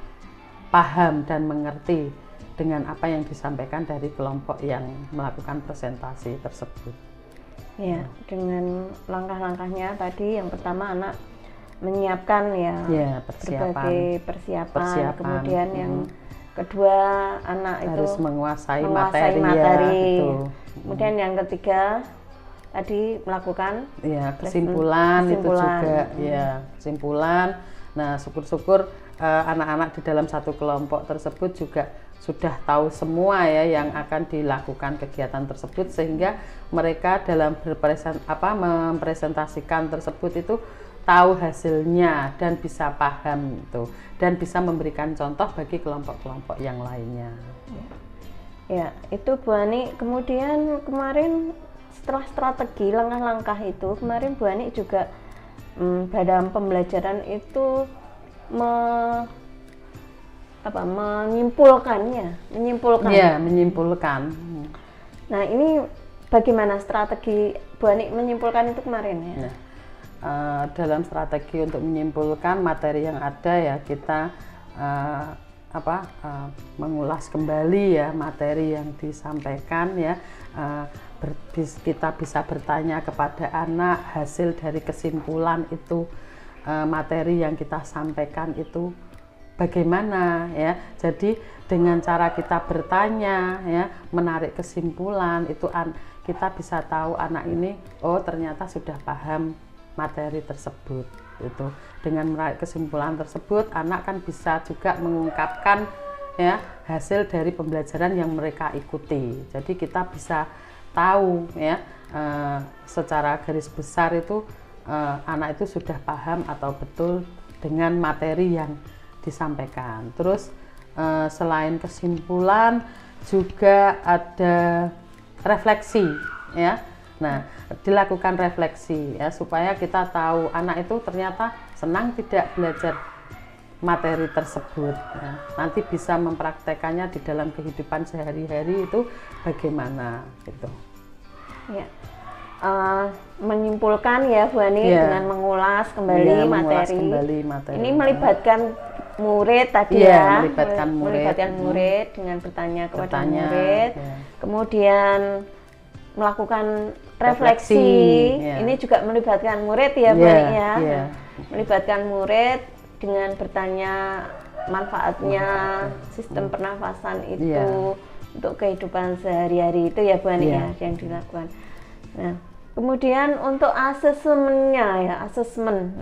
paham dan mengerti dengan apa yang disampaikan dari kelompok yang melakukan presentasi tersebut. Ya, dengan langkah-langkahnya tadi yang pertama anak menyiapkan berbagai persiapan. Kemudian yang kedua anak harus itu menguasai materi. Ya, itu. Kemudian yang ketiga tadi melakukan kesimpulan itu juga ya, kesimpulan. Nah, syukur-syukur anak-anak di dalam satu kelompok tersebut juga sudah tahu semua ya yang akan dilakukan kegiatan tersebut, sehingga mereka dalam mempresentasikan tersebut itu tahu hasilnya dan bisa paham itu dan bisa memberikan contoh bagi kelompok-kelompok yang lainnya. Ya, itu Bu Ani. Kemudian kemarin setelah strategi langkah-langkah itu, kemarin Bu Ani juga dalam pembelajaran itu menyimpulkan. Nah, ini bagaimana strategi Bu Ani menyimpulkan itu kemarin ya? Dalam strategi untuk menyimpulkan materi yang ada ya, kita mengulas kembali ya materi yang disampaikan ya. Kita bisa bertanya kepada anak hasil dari kesimpulan itu, materi yang kita sampaikan itu bagaimana ya. Jadi dengan cara kita bertanya ya, menarik kesimpulan itu kita bisa tahu anak ini ternyata sudah paham materi tersebut. Itu dengan menarik kesimpulan tersebut anak kan bisa juga mengungkapkan ya hasil dari pembelajaran yang mereka ikuti. Jadi kita bisa tahu ya secara garis besar itu anak itu sudah paham atau betul dengan materi yang disampaikan. Terus selain kesimpulan juga ada refleksi ya. Nah, dilakukan refleksi ya supaya kita tahu anak itu ternyata senang tidak belajar materi tersebut. Nah, nanti bisa mempraktekannya di dalam kehidupan sehari-hari itu bagaimana gitu. Ya. Menyimpulkan ya Bu Ani dengan mengulas kembali materi. Ini melibatkan murid tadi melibatkan murid dengan bertanya kepada murid, kemudian melakukan refleksi. Ini juga melibatkan murid ya Bu Ani ya. Melibatkan murid dengan bertanya manfaatnya sistem pernafasan itu untuk kehidupan sehari-hari itu ya Bu Ani ya yang dilakukan. Nah, kemudian untuk asesmennya ya, asesmen.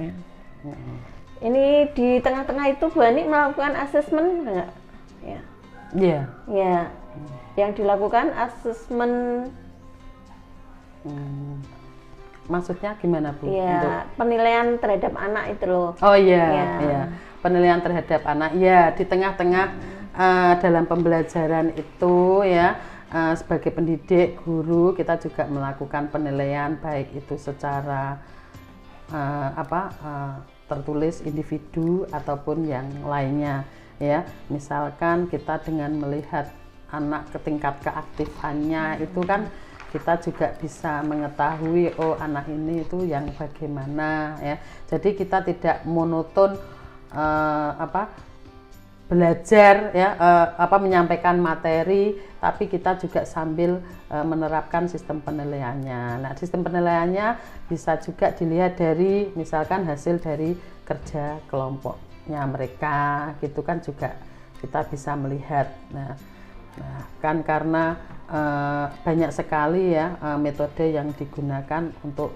Ini di tengah-tengah itu Bu Ani melakukan asesmen enggak? Ya. Iya. Ya. Yang dilakukan asesmen. Maksudnya gimana Bu? Ya, untuk penilaian terhadap anak itu loh. Oh iya, iya. Penilaian terhadap anak. Ya, di tengah-tengah dalam pembelajaran itu ya. Sebagai pendidik, guru, kita juga melakukan penilaian baik itu secara tertulis individu ataupun yang lainnya ya. Misalkan kita dengan melihat anak ke tingkat keaktifannya itu kan kita juga bisa mengetahui oh anak ini itu yang bagaimana ya. Jadi kita tidak monoton belajar ya menyampaikan materi, tapi kita juga sambil menerapkan sistem penilaiannya. Nah, sistem penilaiannya bisa juga dilihat dari misalkan hasil dari kerja kelompoknya mereka, gitu kan juga kita bisa melihat. Nah kan karena banyak sekali ya metode yang digunakan untuk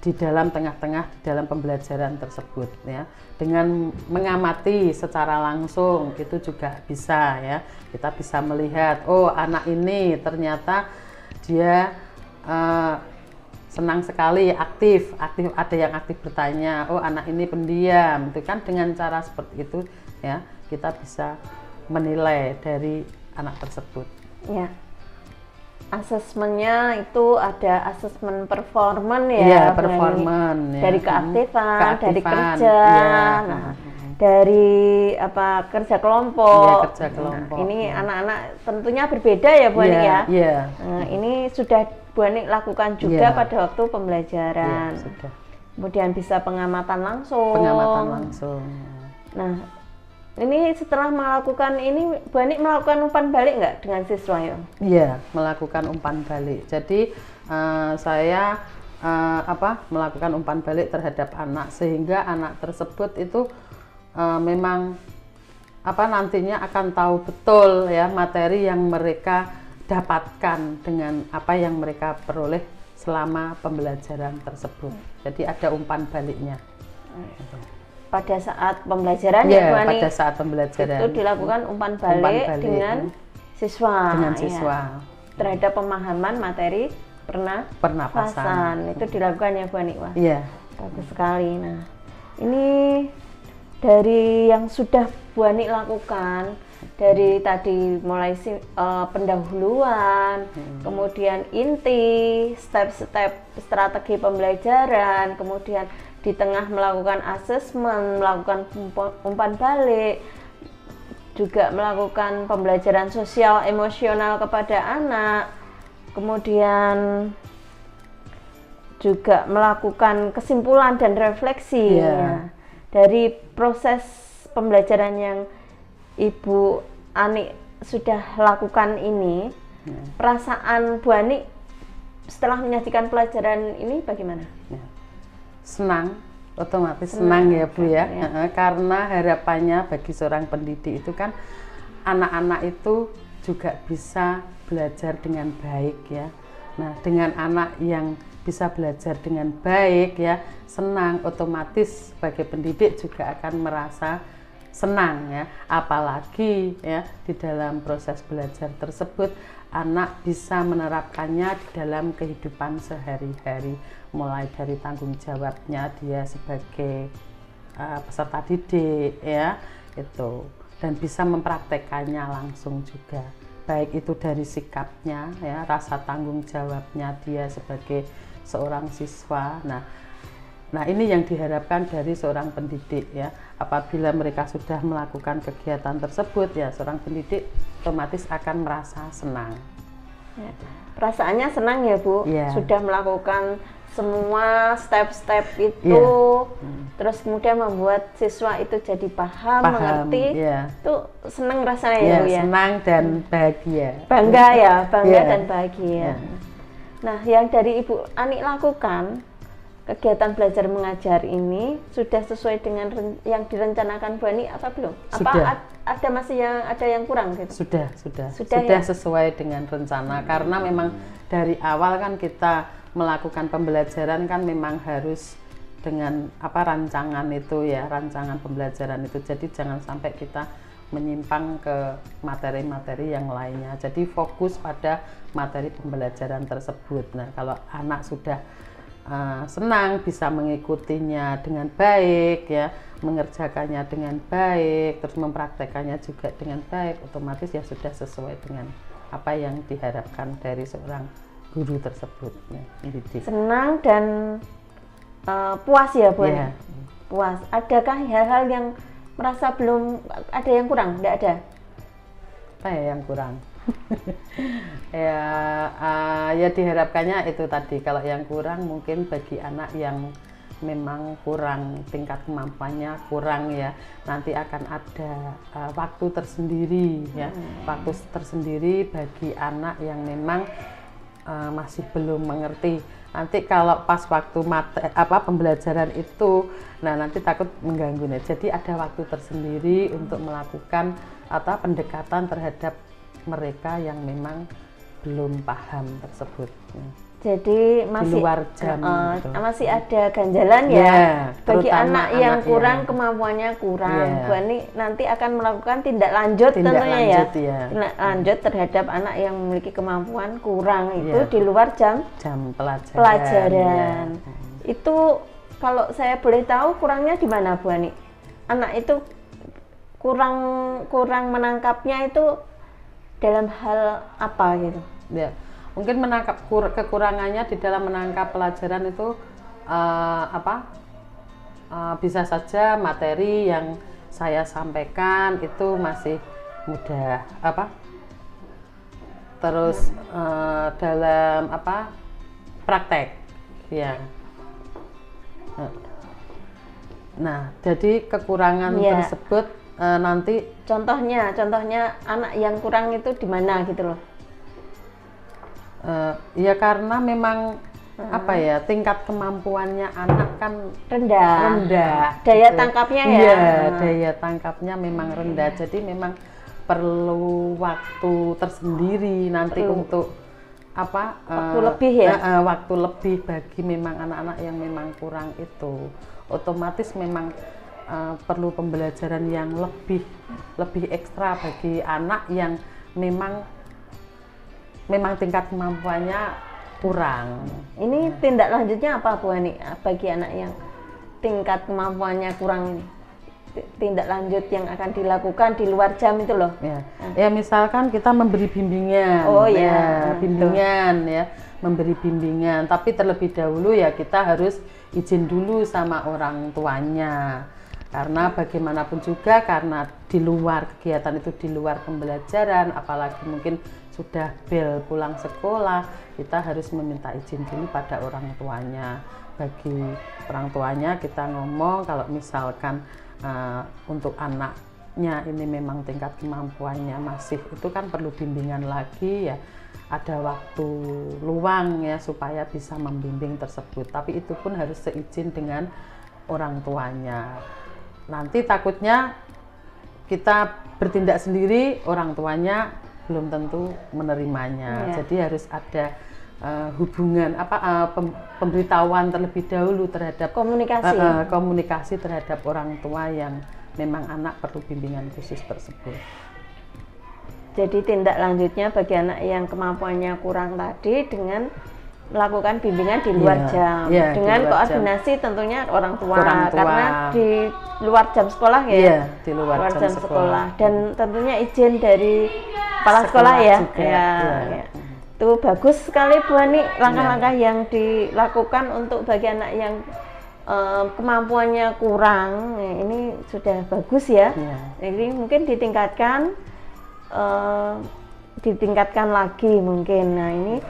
di dalam tengah-tengah di dalam pembelajaran tersebut ya. Dengan mengamati secara langsung itu juga bisa ya. Kita bisa melihat oh anak ini ternyata dia senang sekali aktif ada yang aktif bertanya. Oh anak ini pendiam. Itu kan dengan cara seperti itu ya kita bisa menilai dari anak tersebut. Ya. Asesmennya itu ada asesmen performan ya, performan ya. Dari keaktifan, dari kerja, dari kerja kelompok. Kerja kelompok. Nah, ini anak-anak tentunya berbeda ya Bu Ani ya. Nah, ini sudah Bu Ani lakukan juga pada waktu pembelajaran. Sudah. Kemudian bisa pengamatan langsung. Nah, ini setelah melakukan ini, Bu Ani melakukan umpan balik nggak dengan siswa ya? Iya, melakukan umpan balik. Jadi saya melakukan umpan balik terhadap anak sehingga anak tersebut itu memang nantinya akan tahu betul ya materi yang mereka dapatkan dengan apa yang mereka peroleh selama pembelajaran tersebut. Jadi ada umpan baliknya. Pada saat pembelajaran ya Bu Ani, pada saat pembelajaran itu dilakukan umpan balik dengan siswa terhadap pemahaman materi pernapasan itu dilakukan ya Bu Ani. Wah, bagus sekali. Nah, ini dari yang sudah Bu Ani lakukan dari tadi mulai pendahuluan, kemudian inti, step-step strategi pembelajaran, kemudian di tengah melakukan asesmen, melakukan umpan balik, juga melakukan pembelajaran sosial emosional kepada anak, kemudian juga melakukan kesimpulan dan refleksi ya. Dari proses pembelajaran yang Ibu Ani sudah lakukan ini, perasaan Bu Ani setelah menyajikan pelajaran ini bagaimana? Senang, otomatis senang ya Bu ya. Karena harapannya bagi seorang pendidik itu kan anak-anak itu juga bisa belajar dengan baik ya. Nah, dengan anak yang bisa belajar dengan baik ya, senang, otomatis sebagai pendidik juga akan merasa senang ya. Apalagi ya di dalam proses belajar tersebut anak bisa menerapkannya di dalam kehidupan sehari-hari, mulai dari tanggung jawabnya dia sebagai peserta didik ya itu, dan bisa mempraktekannya langsung juga, baik itu dari sikapnya ya, rasa tanggung jawabnya dia sebagai seorang siswa. Nah, Nah, ini yang diharapkan dari seorang pendidik ya. Apabila mereka sudah melakukan kegiatan tersebut ya, seorang pendidik otomatis akan merasa senang. Ya. Perasaannya senang ya Bu, sudah melakukan semua step-step itu, terus kemudian membuat siswa itu jadi paham mengerti, itu senang rasanya ya Bu ya. Senang dan bahagia. Bangga ya, bangga dan bahagia. Nah, yang dari Ibu Ani lakukan, kegiatan belajar mengajar ini sudah sesuai dengan yang direncanakan Bu Ani apa belum? Apa ada masih ada yang kurang gitu? Sudah ya? Sesuai dengan rencana, karena memang dari awal kan kita melakukan pembelajaran kan memang harus dengan rancangan itu ya, rancangan pembelajaran itu. Jadi jangan sampai kita menyimpang ke materi-materi yang lainnya. Jadi fokus pada materi pembelajaran tersebut. Nah, kalau anak sudah senang bisa mengikutinya dengan baik ya, mengerjakannya dengan baik, terus mempraktekannya juga dengan baik, otomatis ya sudah sesuai dengan apa yang diharapkan dari seorang guru tersebut ya, pendidik. Senang dan puas ya Bu. Puas. Adakah hal-hal yang merasa belum ada yang kurang? Tidak ada. Apa ya yang kurang? Ya diharapkannya itu tadi, kalau yang kurang mungkin bagi anak yang memang kurang, tingkat kemampuannya kurang ya, nanti akan ada waktu tersendiri ya, waktu tersendiri bagi anak yang memang masih belum mengerti. Nanti kalau pas waktu pembelajaran itu, nah nanti takut mengganggu. Jadi ada waktu tersendiri untuk melakukan pendekatan terhadap mereka yang memang belum paham tersebut. Jadi masih di luar jam gitu. Masih ada ganjalan ya bagi anak yang kurang, kemampuannya kurang. Bu Ani nanti akan melakukan tindak lanjut tentunya ya. Tindak lanjut terhadap anak yang memiliki kemampuan kurang itu di luar jam pelajaran. Itu kalau saya boleh tahu kurangnya di mana Bu Ani? Anak itu kurang menangkapnya itu dalam hal apa gitu? Ya, mungkin kekurangannya di dalam menangkap pelajaran itu bisa saja materi yang saya sampaikan itu masih mudah terus dalam praktek ya. Nah, jadi kekurangan tersebut nanti contohnya anak yang kurang itu di mana gitu loh. Ya karena memang tingkat kemampuannya anak kan rendah. Daya tangkapnya daya tangkapnya memang rendah. Jadi memang perlu waktu tersendiri nanti untuk waktu lebih ya. Waktu lebih bagi memang anak-anak yang memang kurang itu. Otomatis memang perlu pembelajaran yang lebih ekstra bagi anak yang memang tingkat kemampuannya kurang. Ini tindak lanjutnya apa Bu Ani bagi anak yang tingkat kemampuannya kurang ini? Tindak lanjut yang akan dilakukan di luar jam itu loh. Ya misalkan kita memberi bimbingan. Memberi bimbingan, tapi terlebih dahulu ya kita harus izin dulu sama orang tuanya. Karena bagaimanapun juga, karena di luar kegiatan itu, di luar pembelajaran, apalagi mungkin sudah bel pulang sekolah, kita harus meminta izin dulu pada orang tuanya. Bagi orang tuanya kita ngomong kalau misalkan untuk anaknya ini memang tingkat kemampuannya masih itu kan perlu bimbingan lagi ya, ada waktu luang ya supaya bisa membimbing tersebut, tapi itu pun harus seizin dengan orang tuanya. Nanti takutnya kita bertindak sendiri, orang tuanya belum tentu menerimanya. Jadi harus ada hubungan pemberitahuan terlebih dahulu terhadap komunikasi terhadap orang tua yang memang anak perlu bimbingan khusus tersebut. Jadi tindak lanjutnya bagi anak yang kemampuannya kurang tadi dengan melakukan bimbingan di luar jam, dengan koordinasi tentunya orang tua, karena di luar jam sekolah di luar jam sekolah. Dan tentunya izin dari kepala sekolah ya. Itu bagus sekali Bu Ani langkah-langkah yang dilakukan untuk bagi anak yang kemampuannya kurang, ya, ini sudah bagus ya. Jadi mungkin ditingkatkan lagi mungkin. Nah ini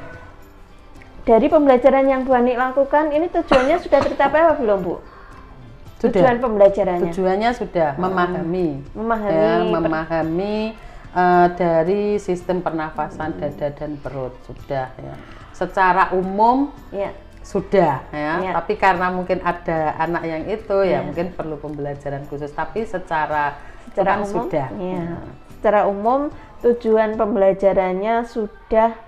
dari pembelajaran yang Bu Ani lakukan, ini tujuannya sudah tercapai apa belum Bu? Sudah. Tujuan pembelajarannya? Tujuannya sudah memahami dari sistem pernafasan dada dan perut sudah ya. Secara umum sudah ya, tapi karena mungkin ada anak yang itu ya mungkin perlu pembelajaran khusus, tapi secara umum sudah. Secara umum tujuan pembelajarannya sudah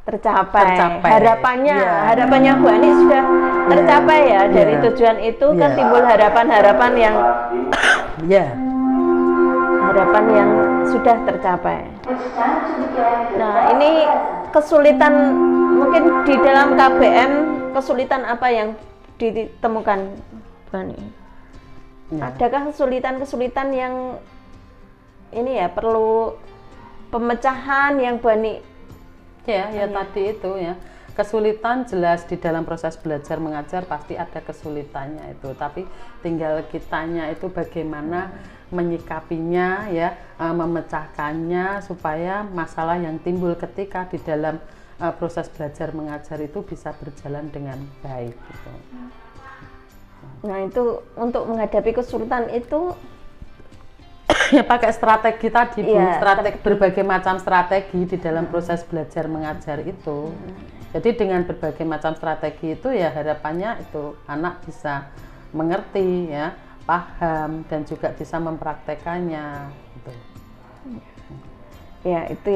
tercapai. Harapannya Bu Ani sudah tercapai ya. Dari tujuan itu kan timbul harapan-harapan yang harapan yang sudah tercapai. Nah ini kesulitan mungkin di dalam KBM, kesulitan apa yang ditemukan Bu Ani? Adakah kesulitan-kesulitan yang ini ya perlu pemecahan yang Bu Ani? Tadi itu ya, kesulitan jelas di dalam proses belajar mengajar pasti ada kesulitannya itu, tapi tinggal kitanya itu bagaimana menyikapinya ya, memecahkannya supaya masalah yang timbul ketika di dalam proses belajar mengajar itu bisa berjalan dengan baik gitu. Nah itu untuk menghadapi kesulitan itu ya pakai strategi tadi Bu, berbagai macam strategi di dalam proses belajar mengajar itu. Jadi dengan berbagai macam strategi itu ya harapannya itu anak bisa mengerti ya, paham dan juga bisa mempraktekannya gitu. Ya itu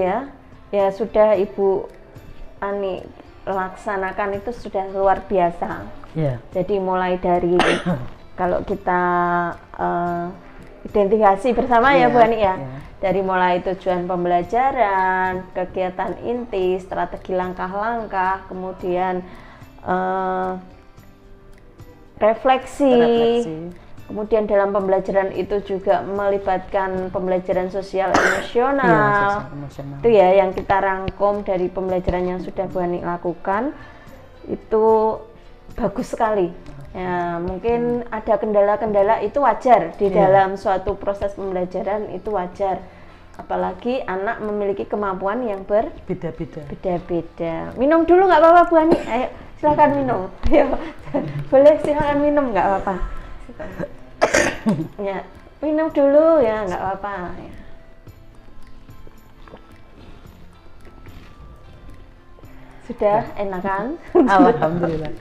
ya sudah Ibu Ani laksanakan itu sudah luar biasa. Jadi mulai dari kalau kita identifikasi bersama ya Bu Ani ya, dari mulai tujuan pembelajaran, kegiatan inti, strategi langkah-langkah, kemudian refleksi. Kemudian dalam pembelajaran itu juga melibatkan pembelajaran sosial emosional. Itu ya yang kita rangkum dari pembelajaran yang sudah Bu Ani lakukan, itu bagus sekali. Ya, mungkin ada kendala-kendala itu wajar di dalam suatu proses pembelajaran, itu wajar. Apalagi anak memiliki kemampuan yang beda-beda. Minum dulu nggak apa-apa Bu Ani? Ayo silakan minum. Boleh silakan minum nggak apa-apa. Ya, minum dulu ya nggak apa-apa. Ya. Sudah enak kan? Alhamdulillah.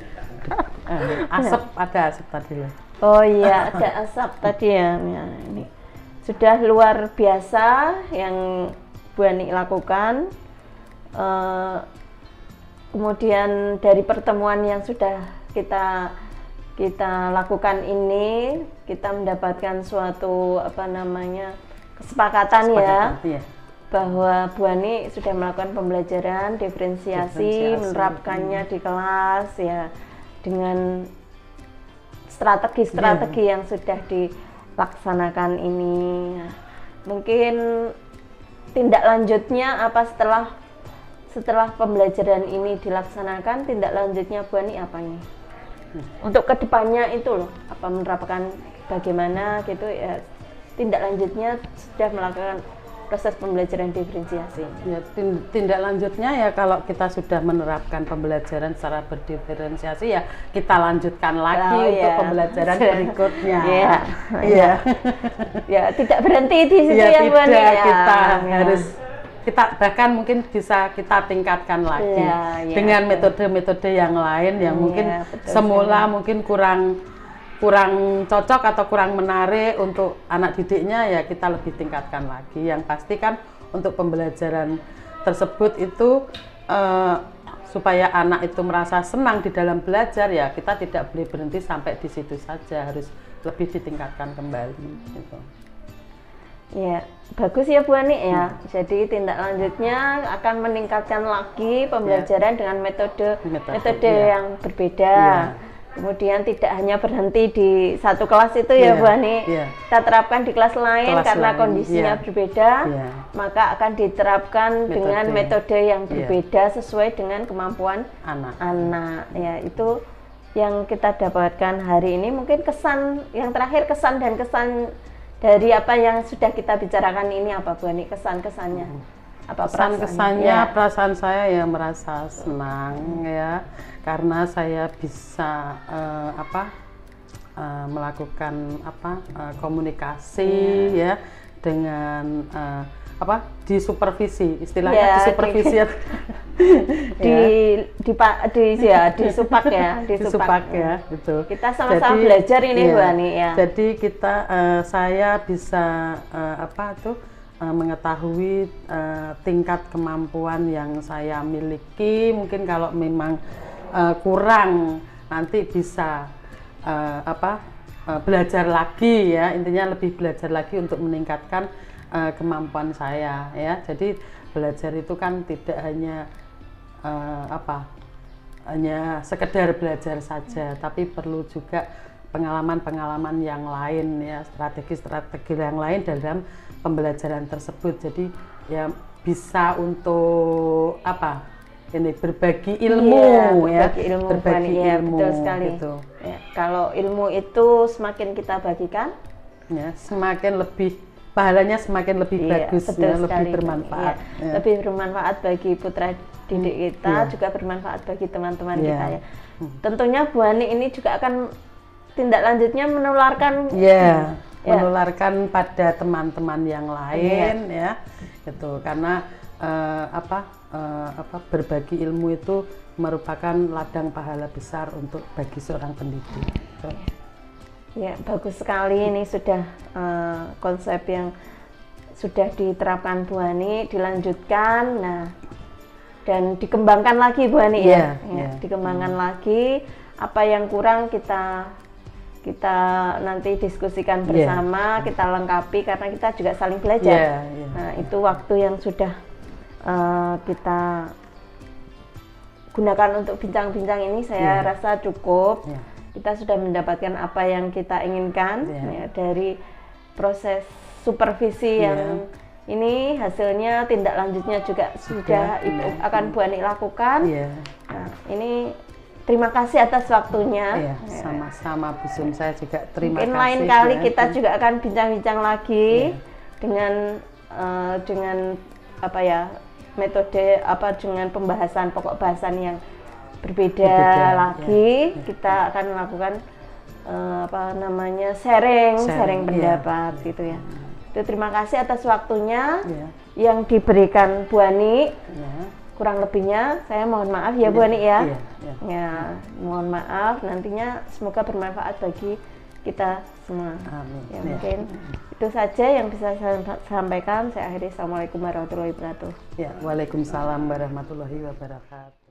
Ada asap tadi loh. Oh iya, ada asap tadi ya. Ini sudah luar biasa yang Bu Ani lakukan. Kemudian dari pertemuan yang sudah kita lakukan ini, kita mendapatkan suatu kesepakatan ya. Bahwa Bu Ani sudah melakukan pembelajaran diferensiasi, menerapkannya di kelas ya, dengan strategi-strategi yang sudah dilaksanakan ini. Mungkin tindak lanjutnya apa setelah pembelajaran ini dilaksanakan, tindak lanjutnya Bu Ani apa ini? Untuk kedepannya itu loh, apa menerapkan bagaimana gitu ya, tindak lanjutnya sudah melakukan proses pembelajaran diferensiasi. Ya, tindak lanjutnya ya kalau kita sudah menerapkan pembelajaran secara berdiferensiasi ya kita lanjutkan lagi untuk pembelajaran berikutnya. Ya, tidak berhenti di situ ya Bu Ani ya. Kita bahkan mungkin bisa kita tingkatkan lagi dengan metode-metode yang lain yang mungkin semula mungkin kurang cocok atau kurang menarik untuk anak didiknya, ya kita lebih tingkatkan lagi. Yang pasti kan untuk pembelajaran tersebut itu supaya anak itu merasa senang di dalam belajar, ya kita tidak boleh berhenti sampai di situ saja, harus lebih ditingkatkan kembali gitu. Ya, bagus ya Bu Ani ya. Jadi tindak lanjutnya akan meningkatkan lagi pembelajaran dengan metode yang berbeda. Kemudian tidak hanya berhenti di satu kelas itu ya Bu Ani. Kita terapkan di kelas lain karena kondisinya berbeda, maka akan diterapkan dengan metode yang berbeda sesuai dengan kemampuan anak. Ya, itu yang kita dapatkan hari ini, mungkin kesan yang terakhir, kesan dan kesan dari apa yang sudah kita bicarakan ini apa Bu Ani, kesan-kesannya? Apa kesan-kesannya? Ya. Perasaan saya ya merasa senang ya, karena saya bisa melakukan komunikasi ya dengan disupervisi, istilahnya ya, disupervisi disupak ya, disupak ya, gitu. Kita sama-sama belajar ini Bu Ani ya. Jadi saya bisa mengetahui tingkat kemampuan yang saya miliki. Mungkin kalau memang kurang, nanti bisa belajar lagi ya, intinya lebih belajar lagi untuk meningkatkan kemampuan saya ya. Jadi belajar itu kan tidak hanya hanya sekedar belajar saja, tapi perlu juga pengalaman-pengalaman yang lain ya, strategi-strategi yang lain dalam pembelajaran tersebut. Jadi ya bisa untuk berbagi ilmu berbagi ilmu, betul sekali gitu. Ya, kalau ilmu itu semakin kita bagikan ya, semakin lebih pahalanya, semakin lebih bagus ya, lebih bermanfaat ya. Lebih bermanfaat bagi putra didik kita, juga bermanfaat bagi teman-teman kita ya. Tentunya Bu Ani ini juga akan tindak lanjutnya menularkan menularkan pada teman-teman yang lain ya, gitu. Karena berbagi ilmu itu merupakan ladang pahala besar untuk bagi seorang pendidik. Ya, bagus sekali ini sudah konsep yang sudah diterapkan Bu Ani, dilanjutkan, nah dan dikembangkan lagi Bu Ani dikembangkan lagi. Apa yang kurang kita nanti diskusikan bersama, kita lengkapi karena kita juga saling belajar. Nah, itu waktu yang sudah kita gunakan untuk bincang-bincang ini saya rasa cukup. Kita sudah mendapatkan apa yang kita inginkan ya, dari proses supervisi yang ini, hasilnya tindak lanjutnya juga sudah akan Bu Ani lakukan. Nah, ini terima kasih atas waktunya. Sama-sama Bu Sun, saya juga terima Mungkin kasih. Lain kali kita juga akan bincang-bincang lagi dengan metode dengan pembahasan pokok bahasan yang berbeda lagi. Kita akan melakukan sharing pendapat gitu ya. Itu terima kasih atas waktunya yang diberikan Bu Ani. Kurang lebihnya saya mohon maaf ya Bu Ani ya. Ya, mohon maaf, nantinya semoga bermanfaat bagi kita semua. Amin. Ya, mungkin itu saja yang bisa saya sampaikan. Saya akhiri. Assalamualaikum warahmatullahi wabarakatuh. Ya, waalaikumsalam warahmatullahi wabarakatuh.